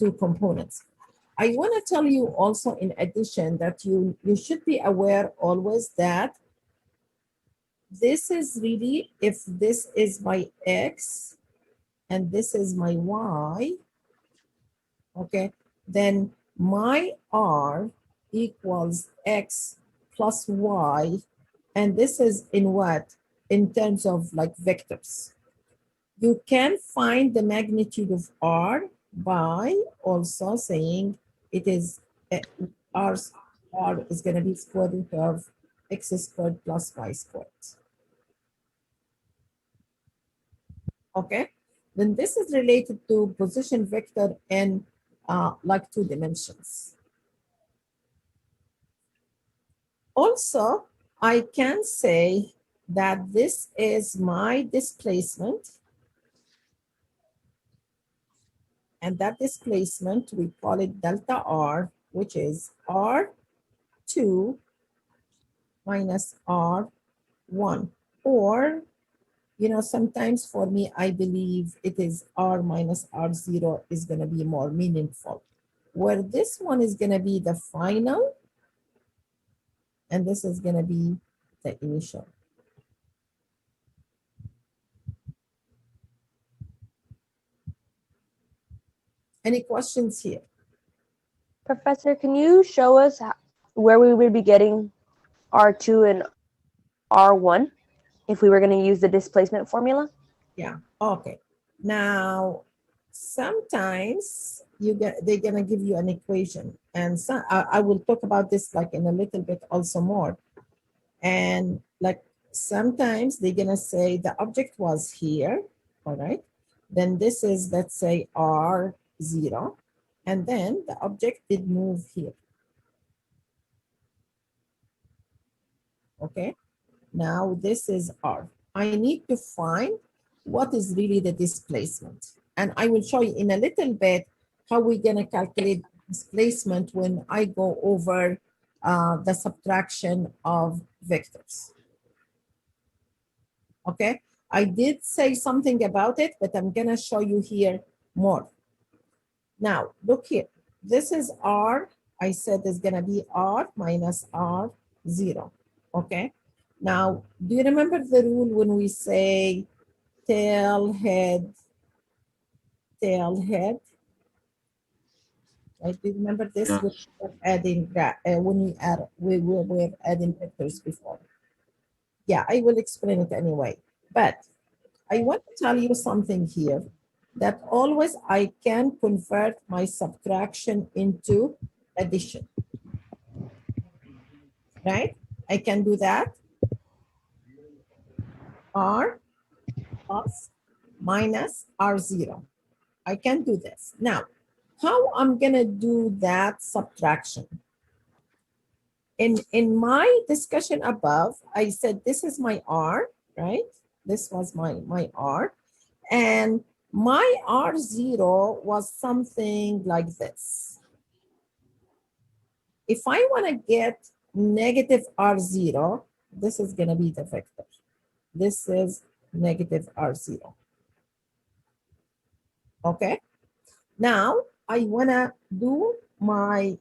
two components. I want to tell you also in addition that you should be aware always that this is really, if this is my X and this is my Y, okay, then my R equals X plus Y, and this is in what? In terms of like vectors. You can find the magnitude of R by also saying it is R is going to be square root of X squared plus Y squared. Okay, then this is related to position vector in like 2 dimensions. Also, I can say that this is my displacement, and that displacement, we call it delta R, which is R2 minus R1. Or, you know, sometimes for me, I believe it is R minus R0 is going to be more meaningful. Where this one is going to be the final, and this is going to be the initial. Any questions here? Professor, can you show us where we would be getting R2 and R1 if we were going to use the displacement formula? Yeah, okay. Now, sometimes they're gonna give you an equation, and so I will talk about this like in a little bit also more. And like sometimes they're gonna say the object was here, all right? Then this is, let's say, R0, and then the object did move here. Okay, now this is R. I need to find what is really the displacement. And I will show you in a little bit how we're gonna calculate displacement when I go over the subtraction of vectors. Okay, I did say something about it, but I'm gonna show you here more. Now, look here, this is R, I said is gonna be R minus R0, okay? Now, do you remember the rule when we say tail, head, tail, head? Right, do you remember this? Yeah. We were adding when we were adding vectors before. Yeah, I will explain it anyway. But I want to tell you something here, that always I can convert my subtraction into addition, right? I can do that. R plus minus R0. I can do this. Now, how I'm gonna do that subtraction? In my discussion above, I said this is my R, right? This was my R. And my R0 was something like this. If I want to get negative R0, this is going to be the vector. This is negative R0. Okay. Now I want to do my,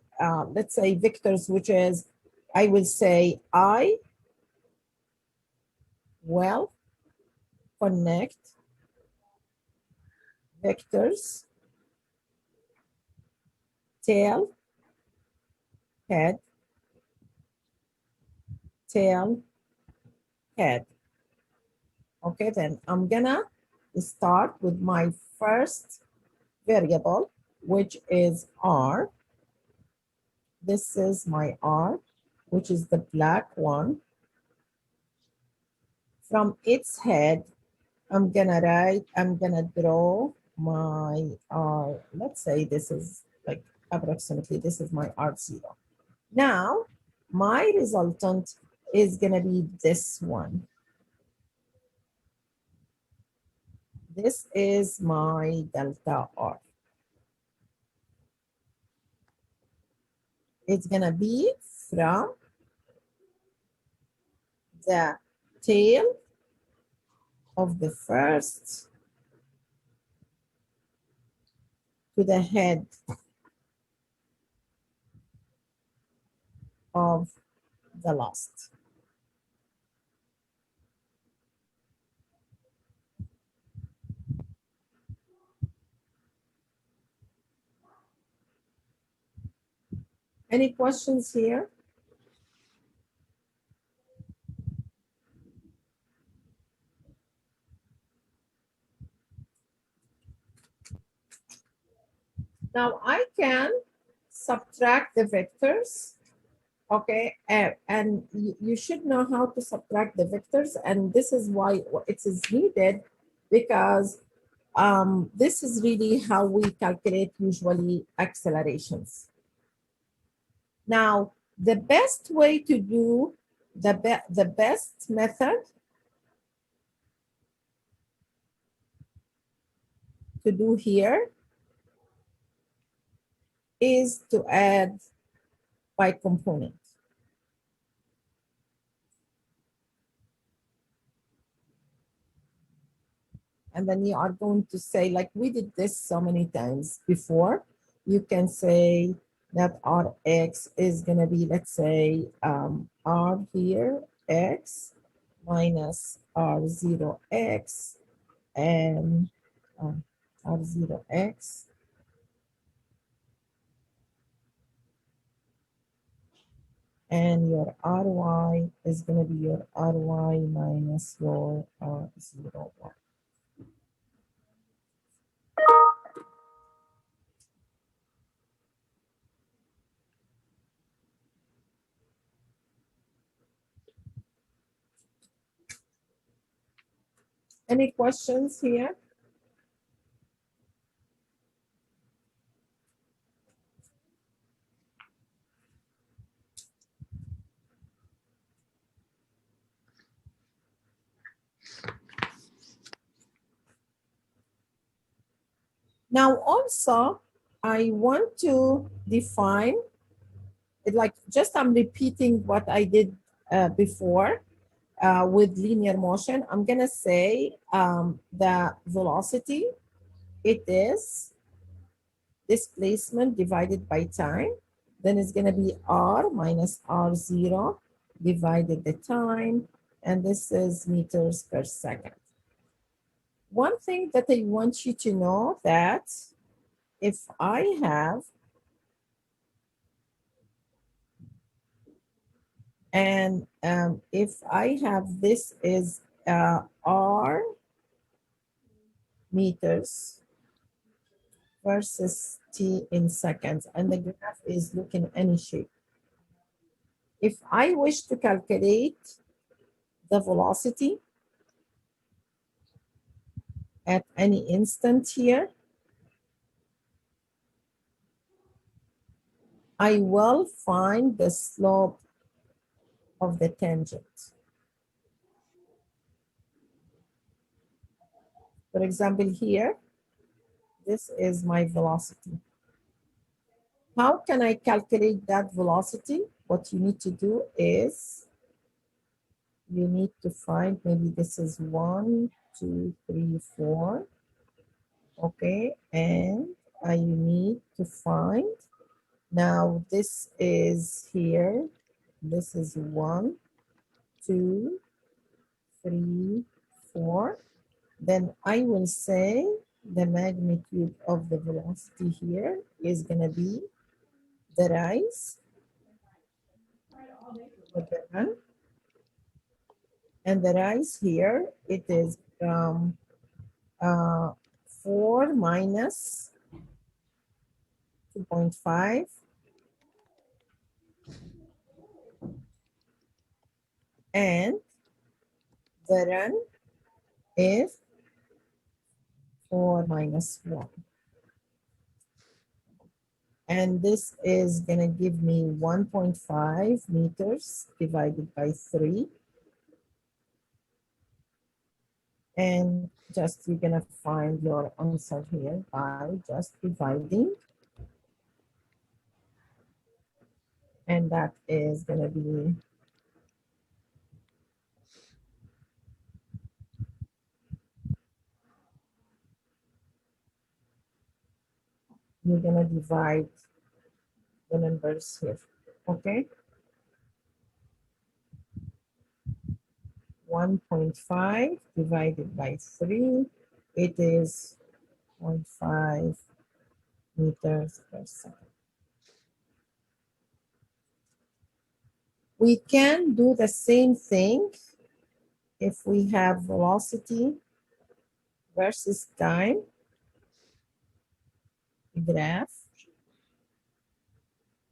let's say, vectors, which is, I will say, I will connect vectors tail, head, tail, head. Okay, then I'm gonna start with my first variable, which is R. This is my R, which is the black one. From its head, I'm gonna draw my R. Let's say this is like approximately, this is my R0. Now, my resultant is gonna be this one. This is my delta R. It's gonna be from the tail of the first to the head of the last. Any questions here? Now I can subtract the vectors, okay? And you should know how to subtract the vectors, and this is why it is needed, because this is really how we calculate usually accelerations. Now, the best way to do the best method to do here is to add by component. And then you are going to say, like we did this so many times before, you can say that Rx is going to be, let's say, R here, X minus R0X and R0X. And your Ry is going to be your Ry minus your R01. Any questions here? Now also, I want to define it, like just I'm repeating what I did before with linear motion. I'm gonna say the velocity, it is displacement divided by time. Then it's gonna be R minus R0 divided the time, and this is meters per second. One thing that I want you to know, that if I have, and if I have, this is R meters versus T in seconds, and the graph is looking any shape. If I wish to calculate the velocity at any instant here, I will find the slope of the tangent. For example, here, this is my velocity. How can I calculate that velocity? What you need to do is you need to find, maybe this is 1, 2, 3, 4. Okay, and you need to find, now this is here, this is 1, 2, 3, 4. Then I will say the magnitude of the velocity here is going to be the rise of the run. And the rise here, it is 4 minus 2.5 and the run is 4 minus 1. And this is going to give me 1.5 meters divided by 3. And just you're going to find your answer here by just dividing. And that is going to be You're gonna divide the numbers here, okay? 1.5 divided by 3, it is 0.5 meters per second. We can do the same thing if we have velocity versus time graph.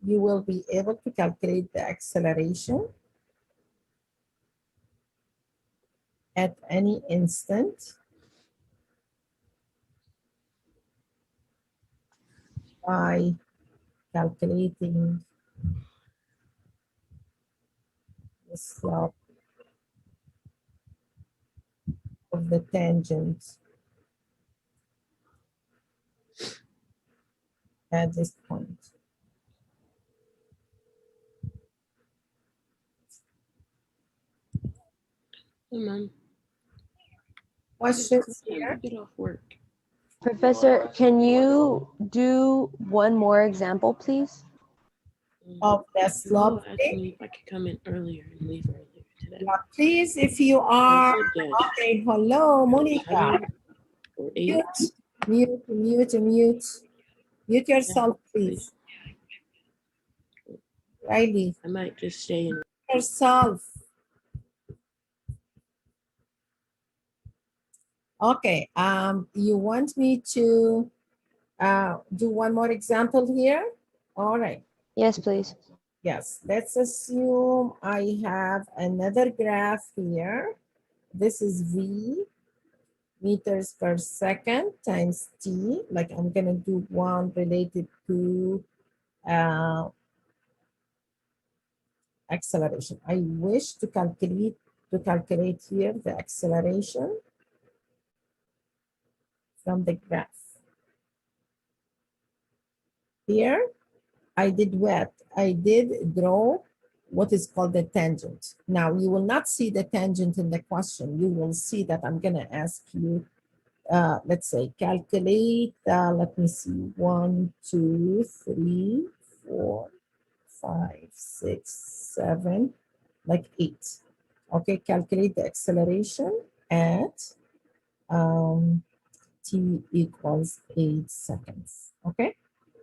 You will be able to calculate the acceleration at any instant by calculating the slope of the tangent at this point. Hey, Mom. Questions Time here? to get off work. Professor, can you do one more example, please? Of the People slope. asked me if I could come in earlier and leave earlier today. Yeah, please, if you I are, said yes. okay, hello, Monica. 7 or 8. Mute yourself, please. Riley, I might just stay in. yourself. Okay, you want me to do one more example here? All right. Yes, please. Yes, let's assume I have another graph here. This is V, meters per second times T. Like I'm gonna do one related to acceleration. I wish to calculate here the acceleration from the graph. Here, I did what? I did draw what is called the tangent. Now, you will not see the tangent in the question. You will see that I'm going to ask you, let's say, calculate, let me see, 1, 2, 3, 4, 5, 6, 7, like 8. Okay, calculate the acceleration at t equals 8 seconds. Okay,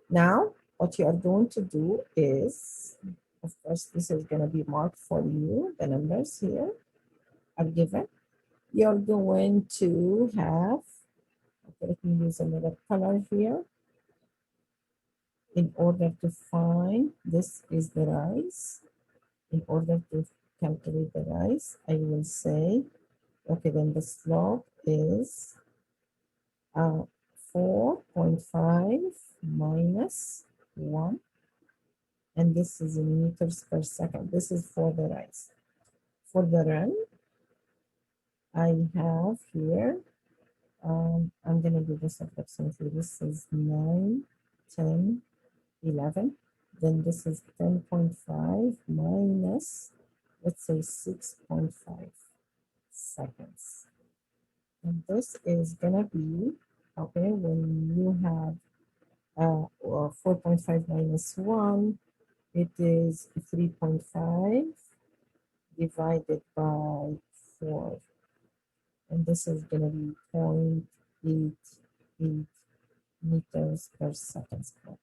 now what you are going to do is, of course, this is going to be marked for you. The numbers here are given. You're going to have, okay, let me use another color here. In order to find, this is the rise. In order to calculate the rise, I will say, okay, then the slope is 4.5 minus 1. And this is in meters per second. This is for the rise. For the run, I have here, I'm going to do this approximately. This is 9, 10, 11. Then this is 10.5 minus, let's say 6.5 seconds. And this is going to be, okay, when you have 4.5 minus 1, it is 3.5 divided by 4. And this is going to be 0.88 meters per second squared.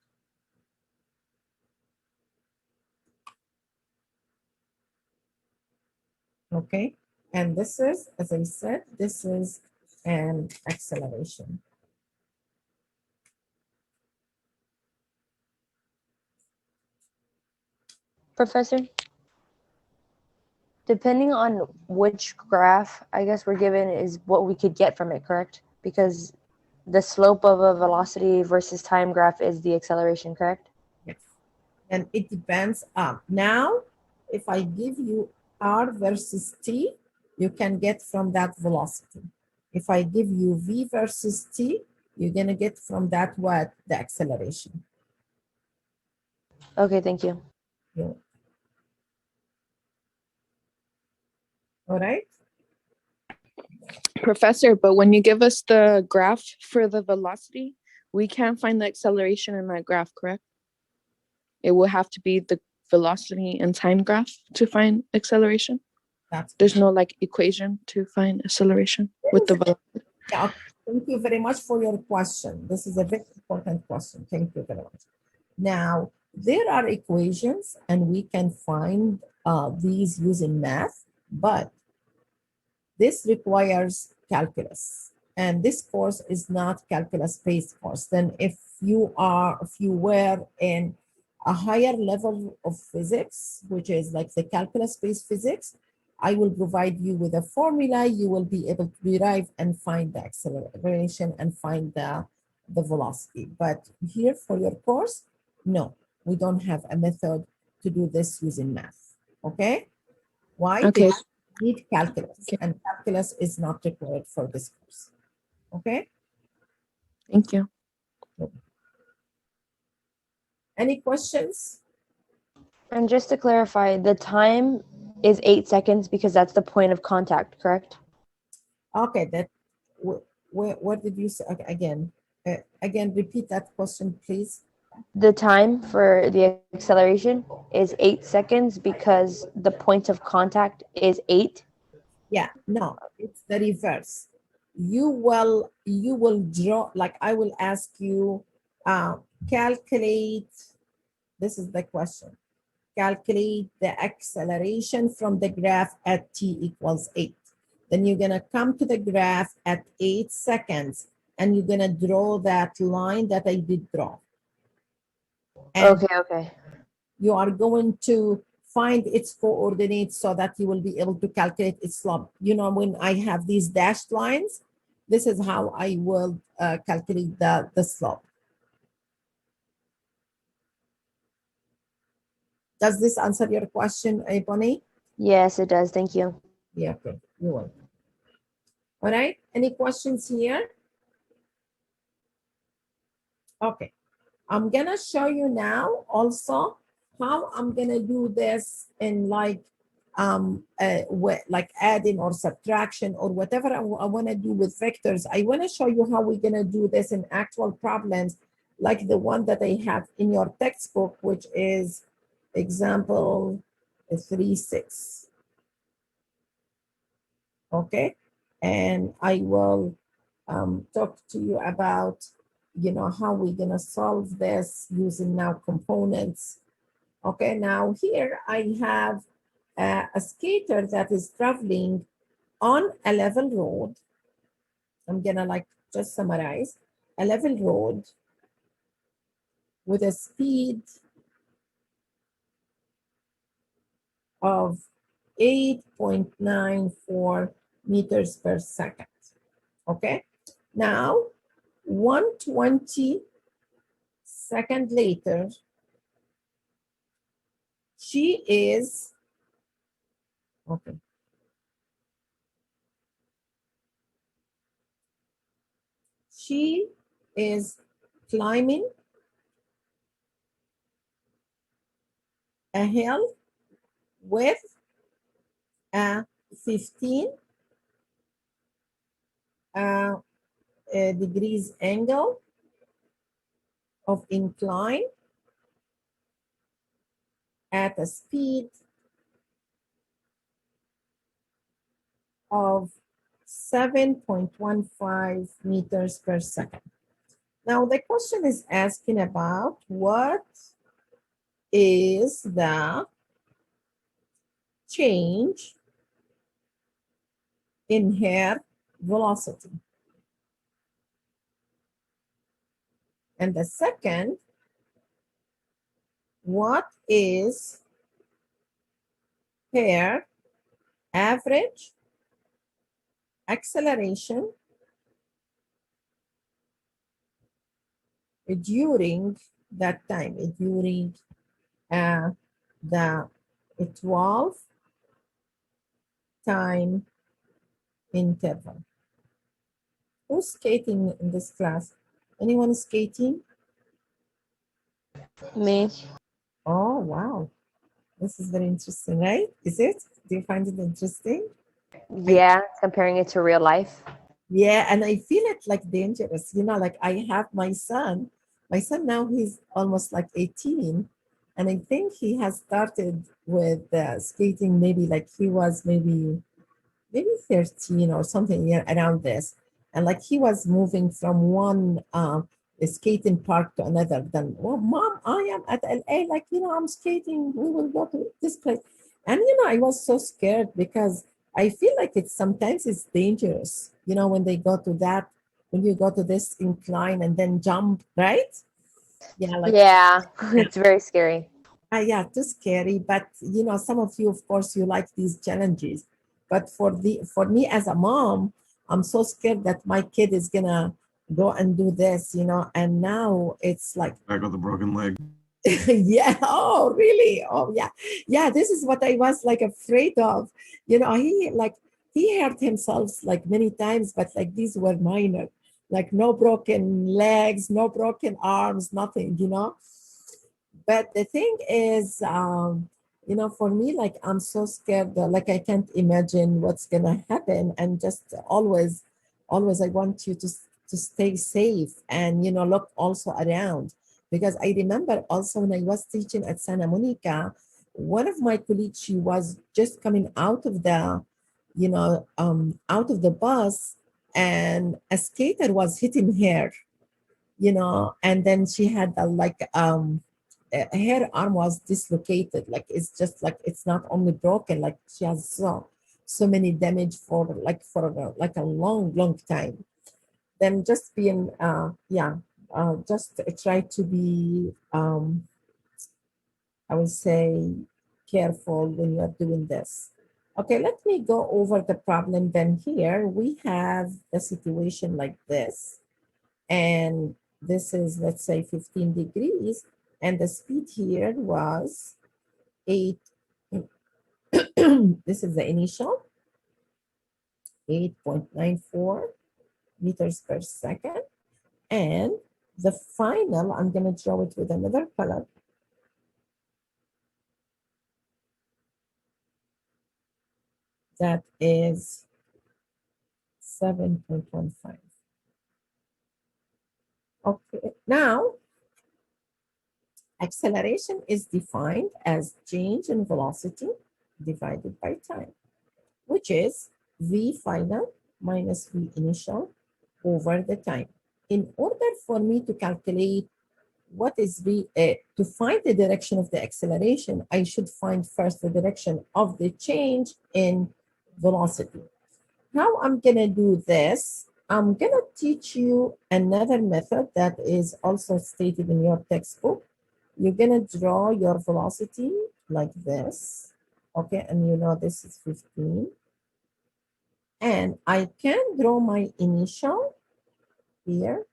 Okay, and this is, as I said, this is an acceleration. Professor, depending on which graph, I guess we're given is what we could get from it, correct? Because the slope of a velocity versus time graph is the acceleration, correct? Yes, and it depends. Now, if I give you R versus T, you can get from that velocity. If I give you V versus T, you're gonna get from that what? The acceleration. Okay, thank you. Yeah. All right. Professor, but when you give us the graph for the velocity, we can't find the acceleration in that graph, correct? It will have to be the velocity and time graph to find acceleration. That's There's no like equation to find acceleration with the velocity. Yeah, thank you very much for your question. This is a very important question. Thank you very much. Now, there are equations and we can find these using math, but this requires calculus. And this course is not calculus-based course. Then if you were in a higher level of physics, which is like the calculus-based physics, I will provide you with a formula. You will be able to derive and find the acceleration and find the velocity. But here for your course, no, we don't have a method to do this using math. Okay? Why? Okay. Because we need calculus, Okay. and calculus is not required for this course. Okay? Thank you. Any questions? And just to clarify, the time is 8 seconds because that's the point of contact, correct? Okay, that what did you say? Okay, again, repeat that question, please. The time for the acceleration is 8 seconds because the point of contact is 8. Yeah, no, it's the reverse. You will draw, like I will ask you, calculate, this is the question. Calculate the acceleration from the graph at t equals 8. Then you're gonna come to the graph at 8 seconds and you're gonna draw that line that I did draw. And Okay. you are going to find its coordinates so that you will be able to calculate its slope. You know, when I have these dashed lines, this is how I will calculate the slope. Does this answer your question, Bonnie? Yes, it does. Thank you. Yeah, okay, you're welcome. All right, any questions here? Okay, I'm gonna show you now also how I'm gonna do this in like adding or subtraction or whatever I wanna do with vectors. I wanna show you how we're gonna do this in actual problems like the one that I have in your textbook, which is example 3.6. Okay, and I will talk to you about, you know, how we're gonna solve this using now components. Okay, now here I have a skater that is traveling on a level road. I'm gonna like just summarize a level road with a speed of 8.94 meters per second. Okay, now 120 seconds later, she is, okay. She is climbing a hill with a 15 degrees angle of incline at a speed of 7.15 meters per second. Now the question is asking about what is the change in her velocity. And the second, what is her average acceleration during that time, during the 12 time interval. Who's skating in this class? Anyone skating? Me. Oh, wow. This is very interesting, right? Is it? Do you find it interesting? Yeah, comparing it to real life. Yeah, and I feel it like dangerous. Like I have my son. My son now he's almost like 18, and I think he has started with skating maybe like he was maybe 13 or something, yeah, around this. And like he was moving from one skating park to another. Then, well, mom, I am at LA, like, I'm skating. We will go to this place. And, I was so scared because I feel like sometimes it's dangerous, when they go to that, when you go to this incline and then jump, right? Yeah, like, Yeah, yeah. it's very scary. Yeah, too scary. But some of you, of course, you like these challenges. But for me as a mom, I'm so scared that my kid is gonna go and do this, and now it's like Back with a broken leg. yeah, oh really? Oh yeah. Yeah, this is what I was like afraid of. He hurt himself like many times, but like these were minor, like no broken legs, no broken arms, nothing. But the thing is, for me, like I'm so scared that like I can't imagine what's gonna happen, and just always I want you to stay safe and look also around, because I remember also when I was teaching at Santa Monica, one of my colleagues, she was just coming out of the bus, and a skater was hitting her, and then she had her arm was dislocated. Like it's just like it's not only broken, like she has so many damage for like a long, long time. Then just being just try to be I would say careful when you are doing this. Okay, let me go over the problem. Then here we have a situation like this, and this is, let's say, 15 degrees, and the speed here was 8. This is the initial, 8.94 meters per second, and the final, I'm going to draw it with another color. That is 7.15. Okay, now acceleration is defined as change in velocity divided by time, which is V final minus V initial over the time. In order for me to calculate what is to find the direction of the acceleration, I should find first the direction of the change in velocity. How I'm gonna do this, I'm gonna teach you another method that is also stated in your textbook. You're gonna draw your velocity like this, okay? And this is 15. And I can draw my initial here.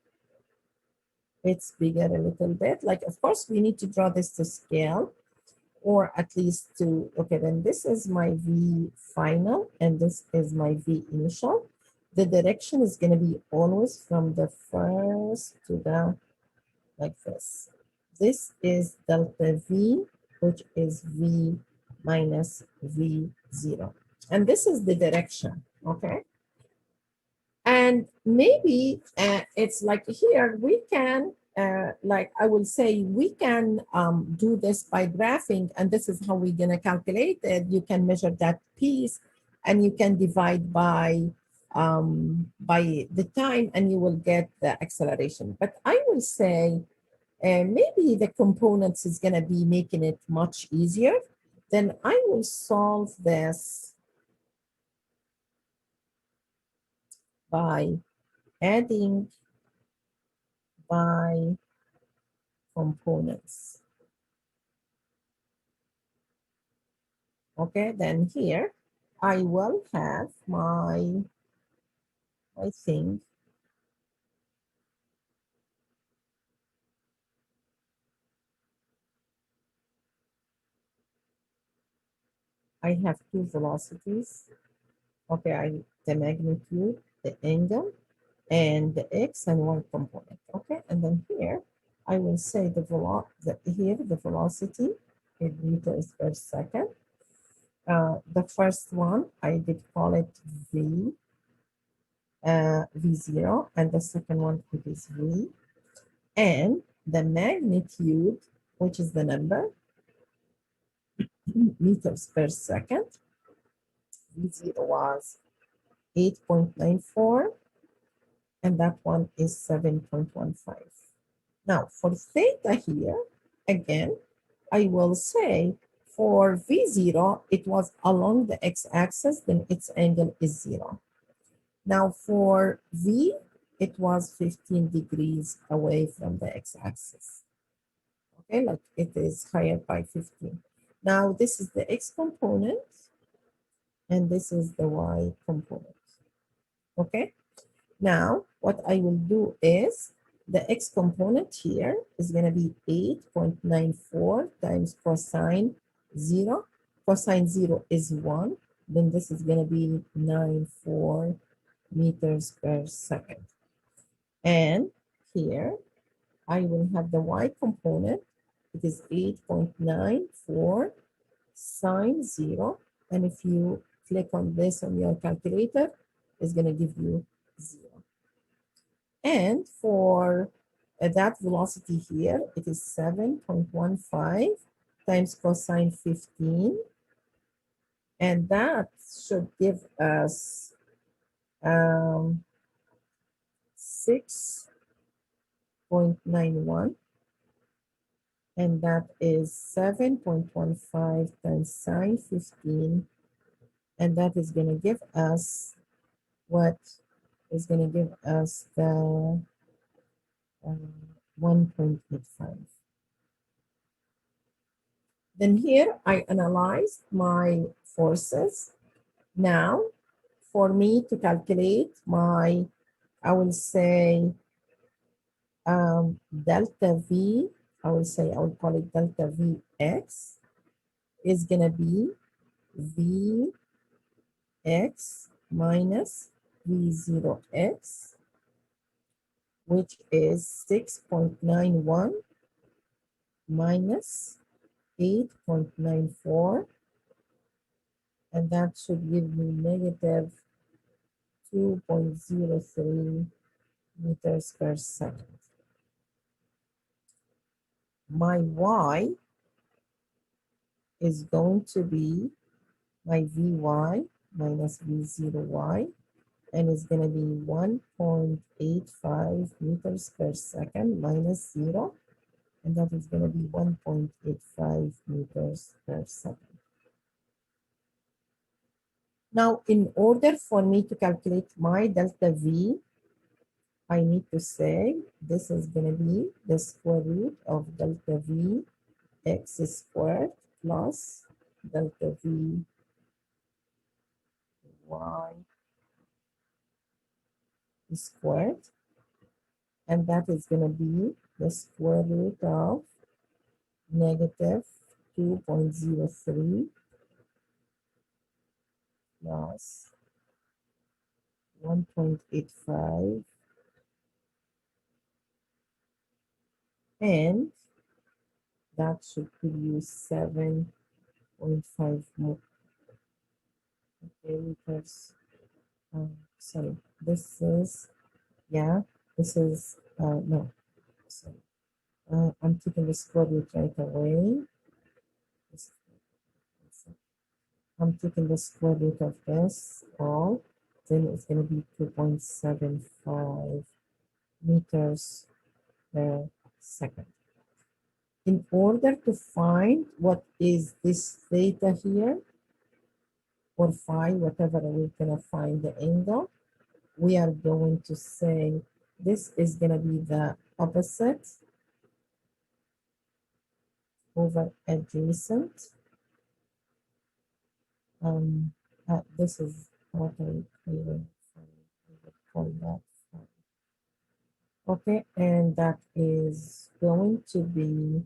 It's bigger a little bit. Like, of course, we need to draw this to scale, or at least to, okay, then this is my V final, and this is my V initial. The direction is going to be always from the first to the, like this. This is delta V, which is V minus V0. And this is the direction, okay? And maybe it's like here we can, like I will say, we can do this by graphing, and this is how we're going to calculate it. You can measure that piece, and you can divide by the time, and you will get the acceleration. But I will say maybe the components is going to be making it much easier. Then I will solve this by adding by components. Okay, then here I will have my, I think, I have two velocities. Okay, the magnitude, the angle, and the x and y component. Okay, and then here I will say the velocity in meters per second. The first one I did call it v, V0, and the second one it is V, and the magnitude, which is the number, meters per second, V0 was 8.94, and that one is 7.15. Now, for theta here, again, I will say for V0, it was along the x-axis, then its angle is 0. Now for V, it was 15 degrees away from the x-axis. Okay, like it is higher by 15. Now this is the x component, and this is the y component. Okay, now what I will do is the x component here is going to be 8.94 times cosine 0. Cosine 0 is 1. Then this is going to be 94 meters per second. And here I will have the y component. It is 8.94 sine 0. And if you click on this on your calculator, it's going to give you 0. And for that velocity here, it is 7.15 times cosine 15. And that should give us 6.91. And that is 7.15 times sine 15. And that is going to give us what is going to give us the 1.85. Then here I analyzed my forces. Now, for me to calculate my, I will say delta V, I will call it delta Vx is going to be Vx minus V0x, which is 6.91 minus 8.94, and that should give me negative 2.03 meters per second. My y is going to be my Vy minus V0y, and it's going to be 1.85 meters per second minus 0, and that is going to be 1.85 meters per second. Now, in order for me to calculate my delta V, I need to say this is going to be the square root of delta V x squared plus delta V y squared, and that is going to be the square root of negative 2.03 plus 1.85, and that should give you 7.5 more. Okay, meters. Sorry, this is, yeah, this is, no, sorry. I'm taking the square root right away. I'm taking the square root of this all, then it's going to be 2.75 meters per second. In order to find what is this theta here, or phi, whatever we're going to find the angle, we are going to say this is going to be the opposite over adjacent. This is what I will call that. Okay, and that is going to be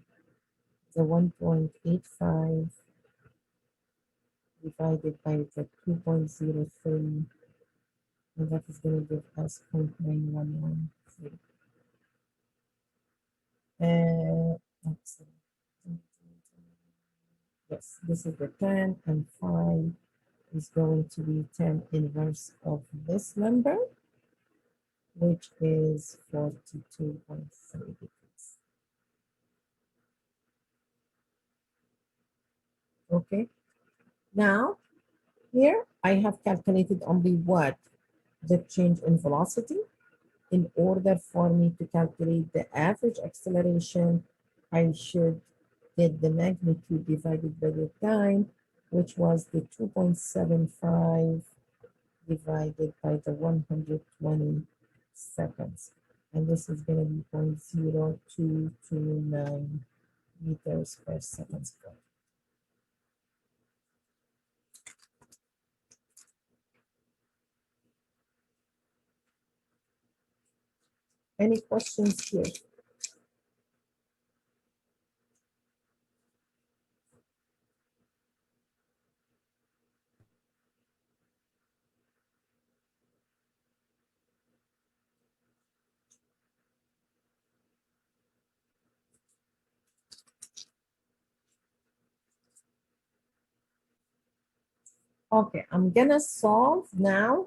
the 1.85 divided by the 2.03, and that is going to give us 0.9113. Yes, this is the 10, and phi is going to be 10 inverse of this number. which is 42.3 degrees. Okay, now here I have calculated only what? The change in velocity. In order for me to calculate the average acceleration, I should get the magnitude divided by the time, which was the 2.75 divided by the 120 seconds. And this is going to be 0.0229 meters per second squared. Any questions here? Okay, I'm gonna solve now.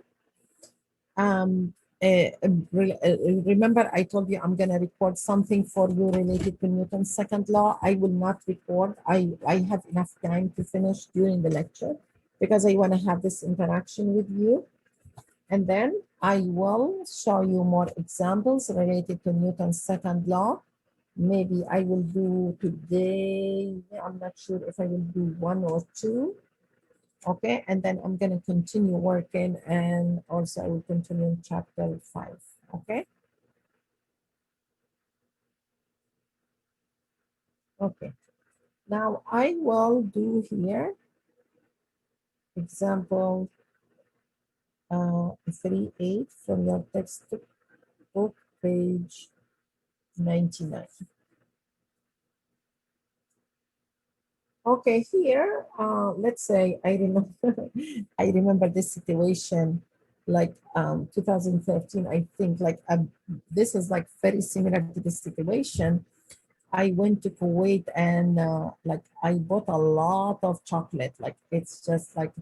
Remember I told you I'm gonna record something for you related to Newton's second law. I will not record. I have enough time to finish during the lecture because I wanna have this interaction with you. And then I will show you more examples related to Newton's second law. Maybe I will do today, I'm not sure if I will do one or two. Okay, and then I'm going to continue working, and also I will continue in chapter 5. Okay. Okay. Now I will do here example 3.8 from your textbook, page 99. Okay, here, let's say I remember, I remember this situation like 2013, I think like this is like very similar to the situation. I went to Kuwait and like I bought a lot of chocolate. Like it's just like,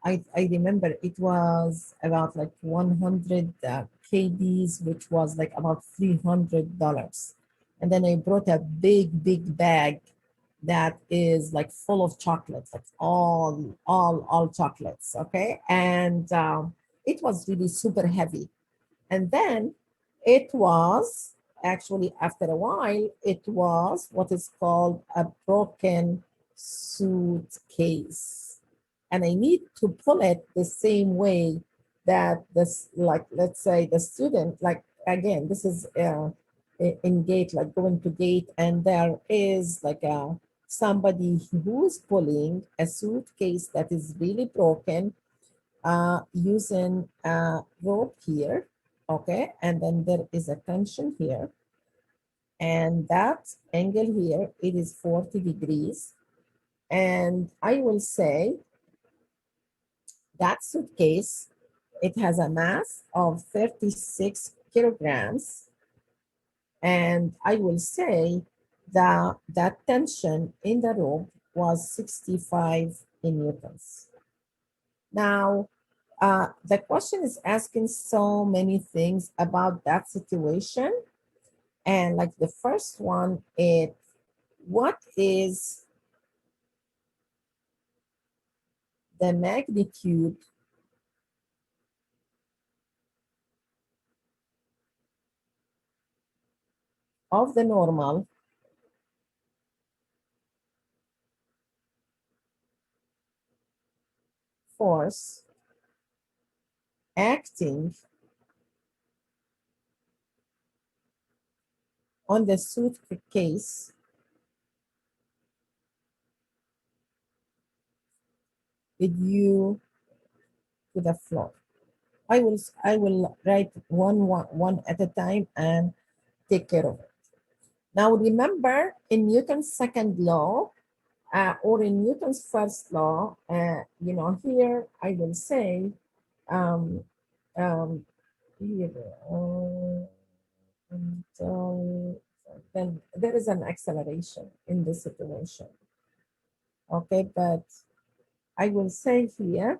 I remember it was about like 100 KBs, which was like about $300. And then I brought a big bag that is like full of chocolates, like all chocolates, okay? And it was really super heavy. And then it was actually, after a while, it was what is called a broken suitcase. And I need to pull it the same way that this, like, let's say the student, like, again, this is in gate, like going to gate, and there is like somebody who's pulling a suitcase that is really broken using a rope here, okay? And then there is a tension here. And that angle here, it is 40 degrees. And I will say that suitcase, it has a mass of 36 kilograms. And I will say that that tension in the rope was 65 newtons. Now, the question is asking so many things about that situation. And like the first one is, what is the magnitude of the normal force acting on the suitcase with you to the floor? I will write one at a time and take care of it. Now remember, in Newton's second law, or in Newton's first law, you know, here I will say, here, until, then there is an acceleration in this situation. Okay, but I will say here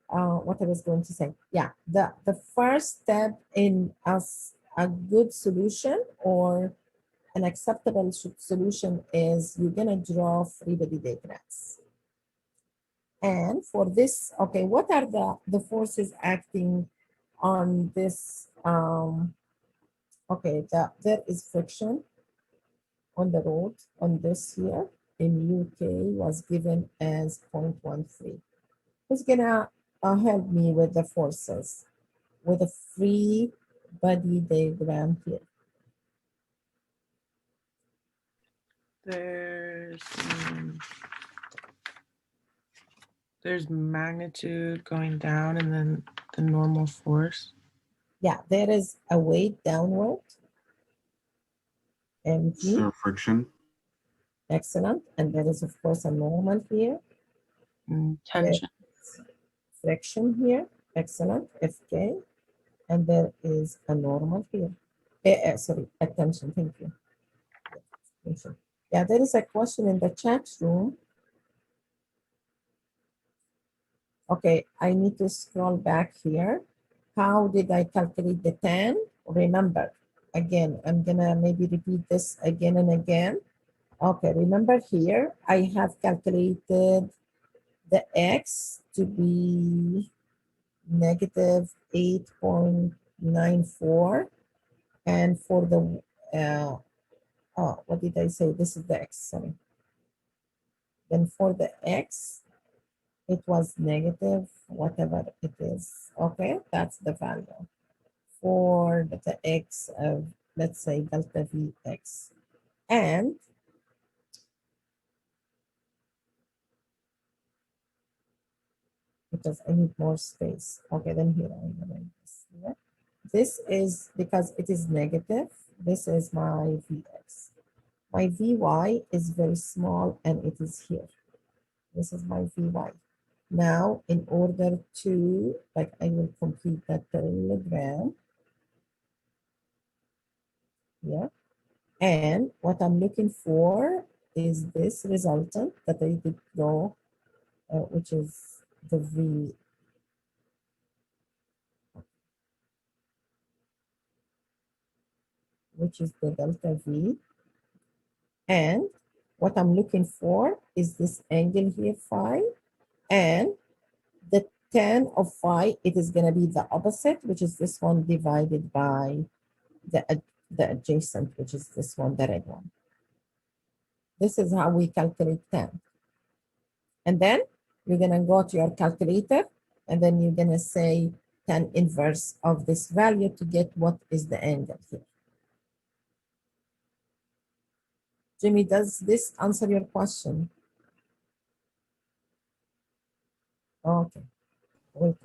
what I was going to say. Yeah, the first step in us a good solution or an acceptable solution is you're gonna draw free body diagrams. And for this, okay, what are the forces acting on this? Okay, there is friction on the road on this here in UK was given as 0.13. Who's gonna help me with the forces with a free body diagram here? There's there's magnitude going down and then the normal force. Yeah, there is a weight downward. mg, So friction. excellent. And there is, of course, a normal here. Tension. Friction here, excellent, Fk. And there is a normal here. Sorry, attention, thank you. Attention. Yeah, there is a question in the chat room. Okay, I need to scroll back here. How did I calculate the tan? Remember, again, I'm gonna maybe repeat this again and again. Okay, remember here, I have calculated the x to be negative 8.94. And for the, what did I say? This is the x, sorry. Then for the x, it was negative, whatever it is. Okay, that's the value for the x of, let's say, delta Vx. And because I need more space. Okay, then here I'm gonna write this here. This is because it is negative. This is my Vx. My Vy is very small and it is here. This is my Vy. Now, in order to, like, I will complete that parallelogram. Yeah. And what I'm looking for is this resultant that I did draw, which is the V. Which is the delta V. And what I'm looking for is this angle here, phi. And the tan of phi, it is going to be the opposite, which is this one divided by the adjacent, which is this one, the red one. This is how we calculate tan. And then you're going to go to your calculator, and then you're going to say tan inverse of this value to get what is the angle here. Jimmy, does this answer your question? Okay. Wait.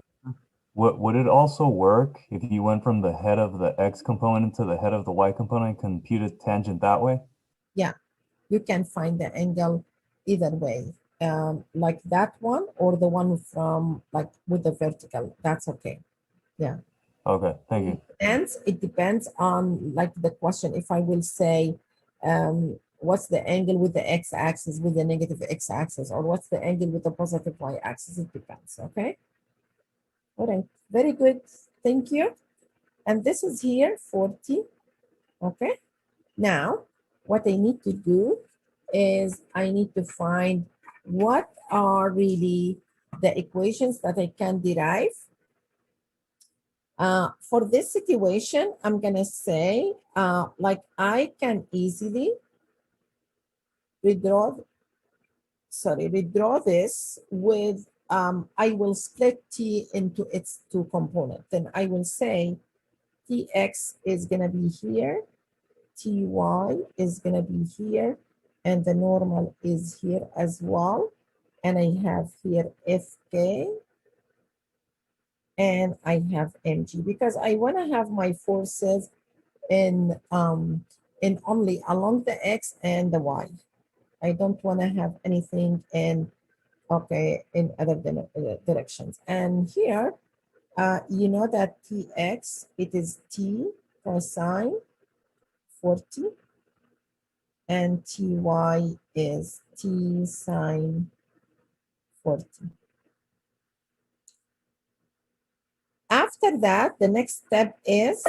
Would it also work if you went from the head of the x component to the head of the y component and computed tangent that way? Yeah, you can find the angle either way, like that one or the one from like with the vertical. That's okay. Yeah. Okay, thank you. It depends on like the question. If I will say, what's the angle with the x-axis with the negative x-axis, or what's the angle with the positive y-axis? It depends. Okay. All right. Very good. Thank you. And this is here 40. Okay. Now, what I need to do is I need to find what are really the equations that I can derive. For this situation, I'm going to say, like I can easily redraw this with, I will split T into its two components. Then I will say Tx is going to be here, Ty is going to be here, and the normal is here as well. And I have here Fk, and I have mg, because I want to have my forces in only along the x and the y. I don't want to have anything in, okay, in other directions. And here, you know that Tx, it is T cosine 40, and Ty is T sine 40. After that, the next step is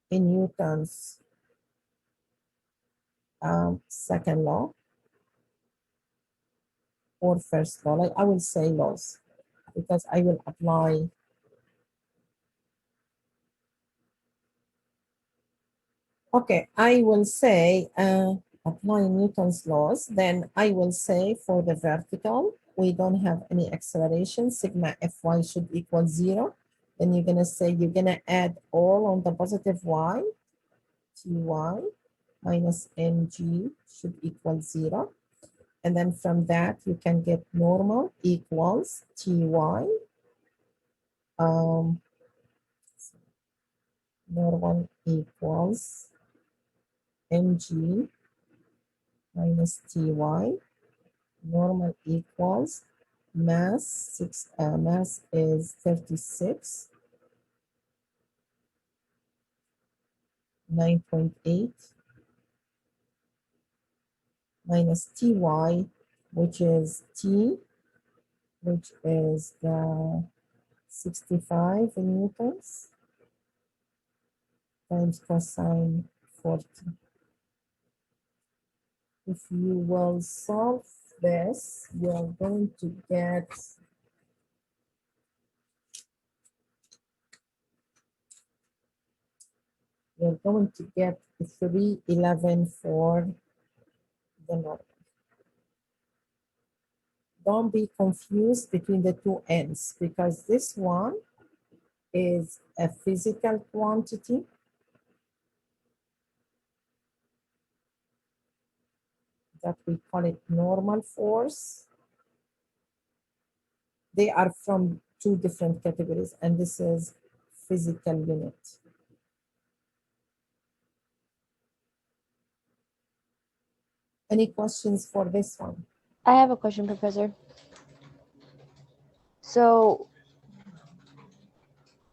in Newton's second law or first law. Like I will say laws because I will apply. Okay, I will say apply Newton's laws. Then I will say for the vertical, we don't have any acceleration. Sigma Fy should equal 0. Then you're gonna say you're gonna add all on the positive y, Ty minus mg should equal 0. And then from that, you can get normal equals Ty. Normal equals mg minus Ty. Normal equals mass mass is 36, 9.8 minus Ty, which is T, which is the 65 in newtons times cosine 40. If you will solve this, you're going to get you're going to get 311 for the normal. Don't be confused between the two ends because this one is a physical quantity that we call it normal force. They are from two different categories, and this is physical unit. Any questions for this one? I have a question, Professor. So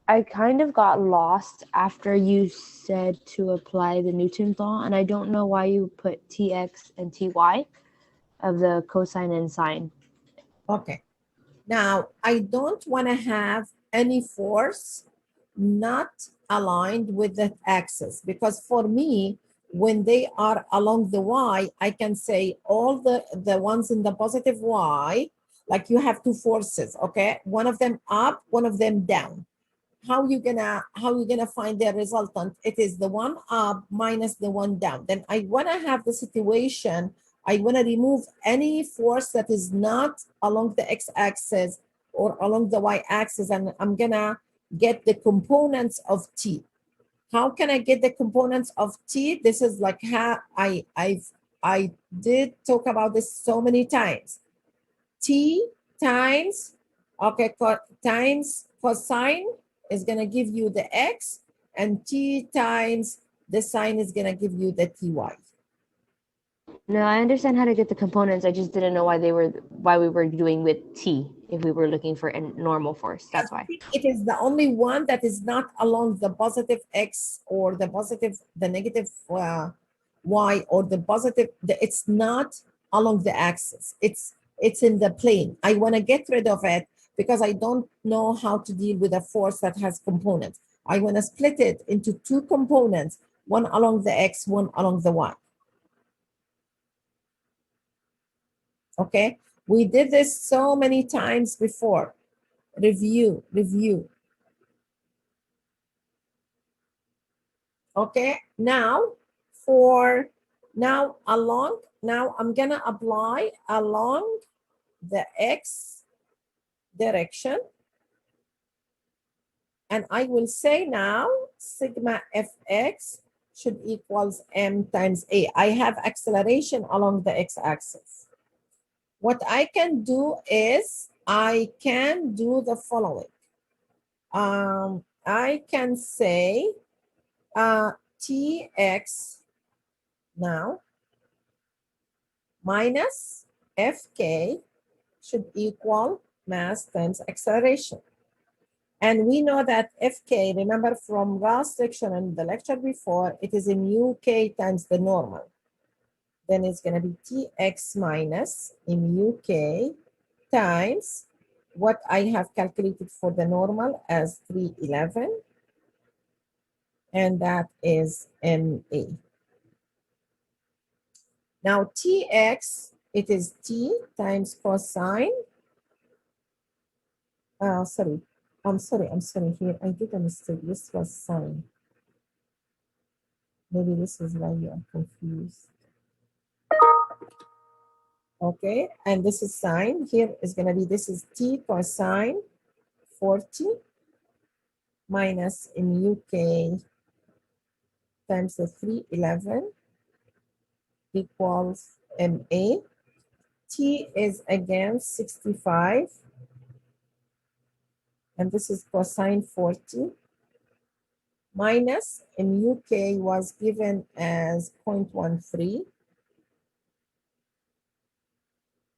I kind of got lost after you said to apply the Newton's law, and I don't know why you put Tx and Ty of the cosine and sine. Okay. Now, I don't want to have any force not aligned with the axis because for me, when they are along the y, I can say all the ones in the positive y, like you have two forces, okay? One of them up, one of them down. How you gonna find the resultant? It is the one up minus the one down. Then I wanna have the situation, I wanna remove any force that is not along the x-axis or along the y-axis, and I'm gonna get the components of t. How can I get the components of t? This is like how I did talk about this so many times. T times, okay, times cosine is gonna give you the x, and t times the sine is gonna give you the ty. No, I understand how to get the components. I just didn't know why we were doing with T if we were looking for a normal force. That's why. It is the only one that is not along the positive x or the negative y or the positive. It's not along the axis. It's in the plane. I want to get rid of it because I don't know how to deal with a force that has components. I want to split it into two components, one along the x, one along the y. Okay, we did this so many times before. Review. Okay, now I'm gonna apply along the x direction, and I will say now sigma fx should equals m times a. I have acceleration along the x-axis. What I can do is I can do the following. I can say tx now minus fk should equal mass times acceleration. And we know that fk, remember from last section and the lecture before, it is mu k times the normal. Then it's going to be tx minus mu k times what I have calculated for the normal as 311 and that is MA. Now Tx, it is T times cosine. Sorry, I'm sorry here. I did a mistake. This was sine. Maybe this is why you are confused. Okay, and this is sine. Here is going to be, this is T cosine 40 minus mu k times the 311 equals MA. T is again 65. And this is cosine 40 minus mu k was given as 0.13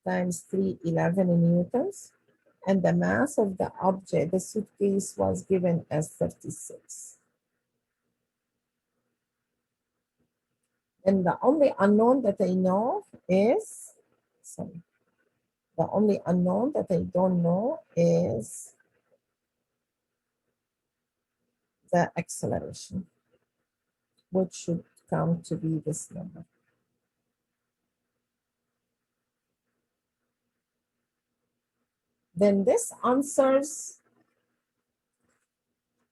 times 311 in newtons. And the mass of the object, the suitcase, was given as 36. And the only unknown that I know is, sorry, the only unknown that I don't know is the acceleration, which should come to be this number. Then this answers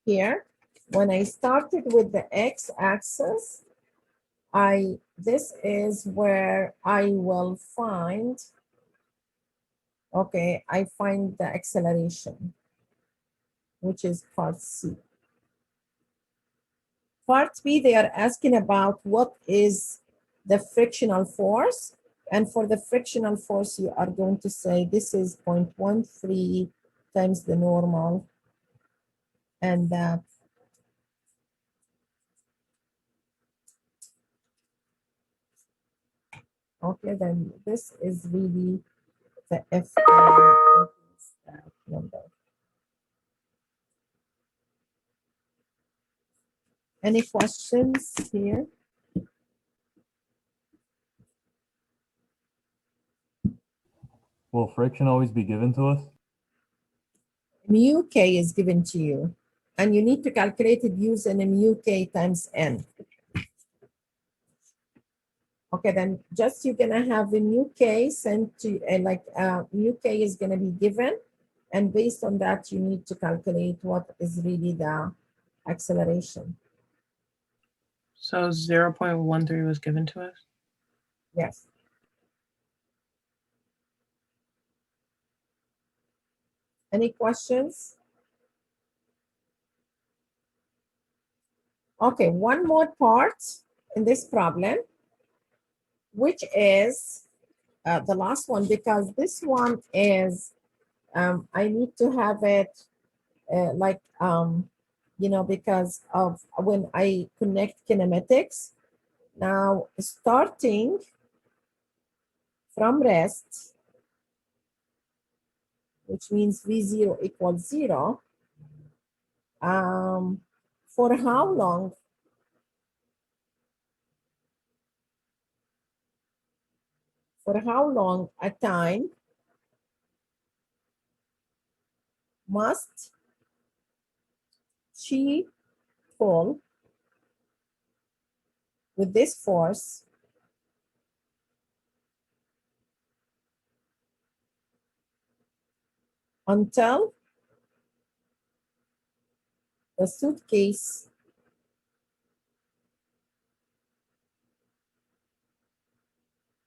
here. When I started with the x-axis, this is where I will find, okay, I find the acceleration, which is part C. Part B, they are asking about what is the frictional force. And for the frictional force, you are going to say this is 0.13 times the normal. And okay, then this is really the FA number. Any questions here? Will friction always be given to us? Mu k is given to you, and you need to calculate it using a mu k times n. Okay, then just you're gonna have a mu k sent to, mu k is gonna be given, and based on that, you need to calculate what is really the acceleration. So 0.13 was given to us? Yes. Any questions? Okay, one more part in this problem, which is the last one, because this one is, I need to have it because of when I connect kinematics. Now, starting from rest, which means V0 equals 0, for how long? For how long a time must she pull with this force until the suitcase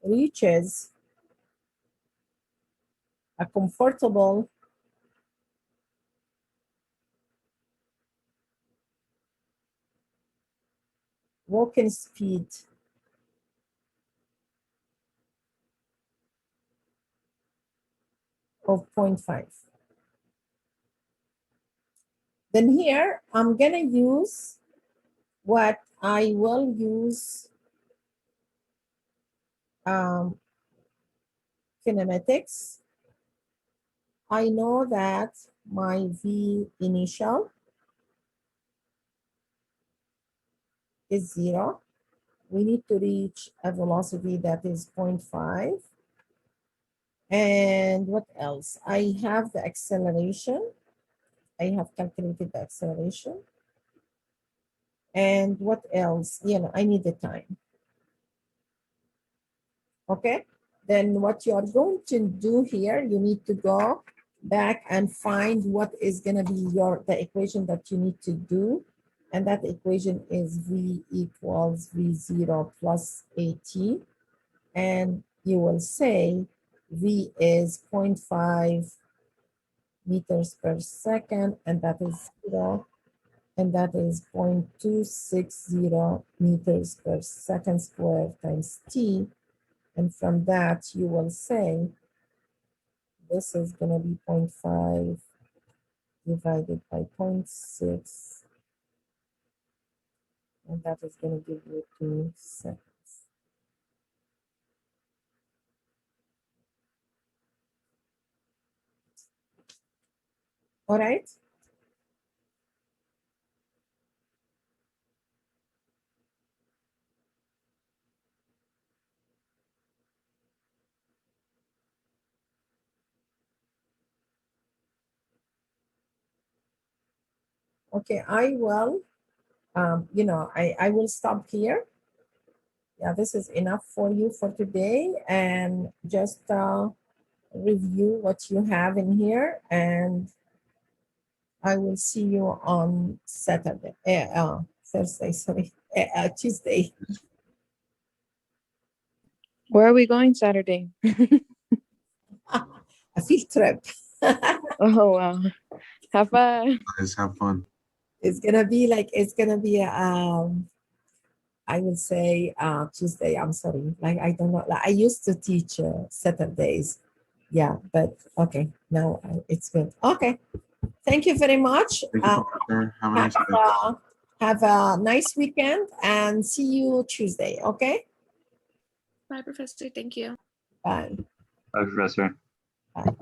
reaches a comfortable walking speed of 0.5. Then here, I'm gonna use what I will use kinematics. I know that my V initial is 0. We need to reach a velocity that is 0.5. And what else? I have the acceleration. I have calculated the acceleration. And what else? You know, I need the time. Okay, then what you are going to do here, you need to go back and find what is going to be the equation that you need to do. And that equation is V equals V0 plus AT. And you will say V is 0.5 meters per second, and that is 0. And that is 0.260 meters per second squared times T. And from that, you will say this is going to be 0.5 divided by 0.6. And that is going to give you 2 seconds. All right. Okay, I will, you know, I will stop here. Yeah, this is enough for you for today. And just review what you have in here. And I will see you on Saturday, Thursday, sorry, Tuesday. Where are we going Saturday? A field trip. Oh wow. Have fun. Guys, have fun. It's gonna be like, it's gonna be I will say Tuesday. I'm sorry, like I don't know. Like, I used to teach Saturdays, yeah, but okay, now it's good. Okay, thank you very much. Thank you, Professor. Have a nice day. Have a nice weekend and see you Tuesday. Okay, Bye, Professor. Thank you. bye. Bye, Professor. Bye.